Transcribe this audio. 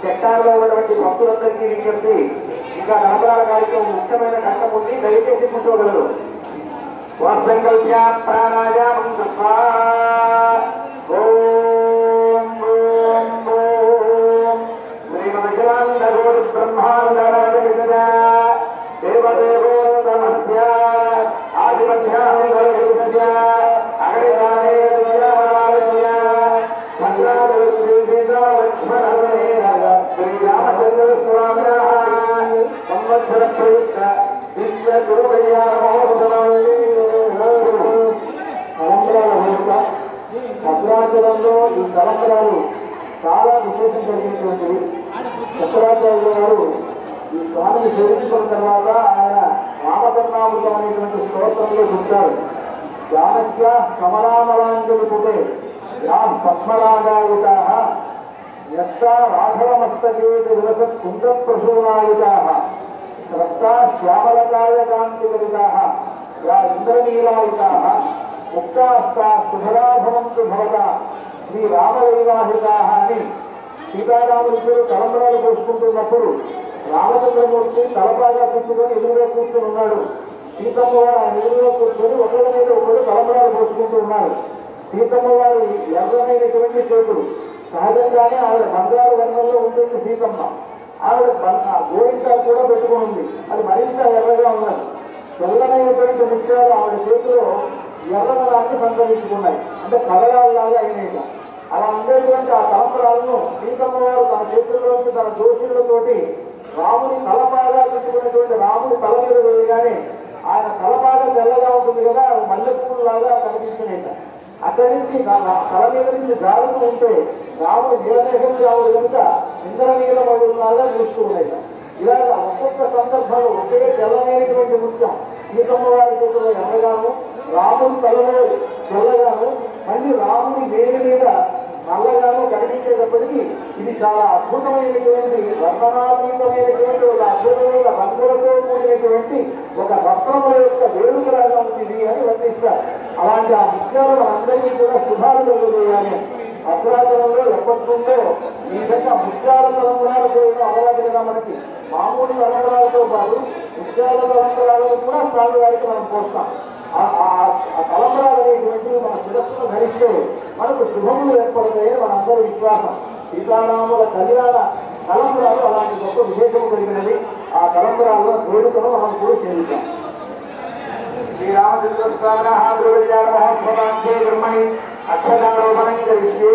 చట్టాల్లో ఉన్నటువంటి భక్తులందరికీ విజ్ఞప్తి, ఇంకా నవగ్రహాల కార్యక్రమం ముఖ్యమైన ఘట్టం ఉంది, దయచేసి కూర్చోగలరు. సంకల్ప్య ప్రాణాయామం కృత్వా ఓం ఓం ఓం శ్రీమదఖిలాండకోటి బ్రహ్మాండనాథ దేవదేవోత్తమస్య ఆదిమధ్యాహ్నస్య అగణితానే దుర్యామాలస్య శ్రీరామచంద్ర స్వామిన సంవత్సర ప్రయుక్త దివ్య గురు భద్రాచలంలో ఈ తలంబరాలు చాలా విశేషం కలిగినటువంటివి. శంకరాచార్యుల గారు ఈ స్వామిని సేవించుకున్న తర్వాత ఆయన రామకర్ణామృతం అనేటువంటి స్తోత్రంలో చెప్తారు. జానక్య కమలామలాంజలిపుటే యా పద్మరాగాయుతా రాఘవమస్తకే విలసత్ కుండప్రసూనాయుతా స్రస్తా శ్యామలకాయ కాంతికలితా యా ఇంద్రనీలాయుతా ముక్తాస్తా సుధరాభవంతు భవత శ్రీరామవైవాహితా అని సీతారాముడిద్దరు తలంబరాలు పోసుకుంటున్నప్పుడు రామచంద్రమూర్తి తలపాగా కూర్చుకొని ఎదురుగా కూర్చుని ఉన్నాడు. సీతమ్మ వారు ఆయన ఎదురుగా కూర్చొని ఒకరి మీద ఒకరు తలంబరాలు పోసుకుంటూ ఉన్నారు. సీతమ్మ వారి ఎర్రమైనటువంటి చేతులు, సహజంగానే ఆవిడ బంగారు వర్ణంలో ఉంటుంది సీతమ్మ. ఆవిడ గోరింటాలు కూడా పెట్టుకుని ఉంది, అది మరింత ఎర్రగా ఉన్నది. తెల్లమైనటువంటి ముత్యాలు ఆవిడ చేతిలో ఎర్రదనాన్ని సంతరించుకున్నాయి, అంటే కలగాలాగా అయినాయి. అలా ఉండేటువంటి ఆ తలంబరాలను సీతమ్మ వారు తన చేతుల్లోకి తన దోషులతోటి రాముని తలపాగా పెట్టుకున్నటువంటి రాముని తల మీద వేయగానే ఆయన తలపాగా తెల్లగా ఉంటుంది కదా, మల్లెపూలు లాగా కనిపించినాయి. అక్కడి నుంచి తల మీద నుంచి జారుతూ ఉంటే రాముడు నీలమేఘం రాముడు కనుక ఇంద్రనీలమడులాగా చూస్తూ ఉన్నాయి. ఇలాగ ఒక్కొక్క సందర్భంలో ఒకే తెల్లమైనటువంటి ముత్యం సీతమ్మ వారి చేతిలో ఎర్రగాను, రాముడి తలలో తెల్లగాను, మళ్ళీ రాముడి వేడి మీద నల్లగాను కనిపించేటప్పటికీ ఇది చాలా అద్భుతమైనటువంటి వర్ణనాతీతమైనటువంటి ఒక అద్భుతమైన రంగులతో కూడినటువంటి ఒక రత్నముల యొక్క వేడుకలాగా ఉంది అని వర్ణిస్తారు. అలాంటి ఆ ముత్యాలు అందరికీ కూడా శుభాలు కలుగుతాయని భద్రాచలంలో ఎప్పటికుందో ఈ విధంగా ముత్యాల తలంబరాలు చేయడం అలవాటు కదా మనకి. మామూలు తలంబరాలతో పాటు ముత్యాల తలంబరాలను కూడా స్వామి వారికి మనం పోస్తాం. ఆ తలంబరాలు అనేటువంటివి మన శిరస్సును ధరిస్తే మనకు శుభములు ఏర్పడతాయని మనందరి విశ్వాసం. సీతారాముల కళ్యాణ తలంబరాలు అలాంటి గొప్ప విశేషము కలిగినది. ఆ తలంబరాల్లో వేడుకను మనం కూడా చేస్తాం. శ్రీరామచంద్ర స్వామిన మహోత్సవాంతే బ్రహ్మణి అక్షరారోపణం విషయే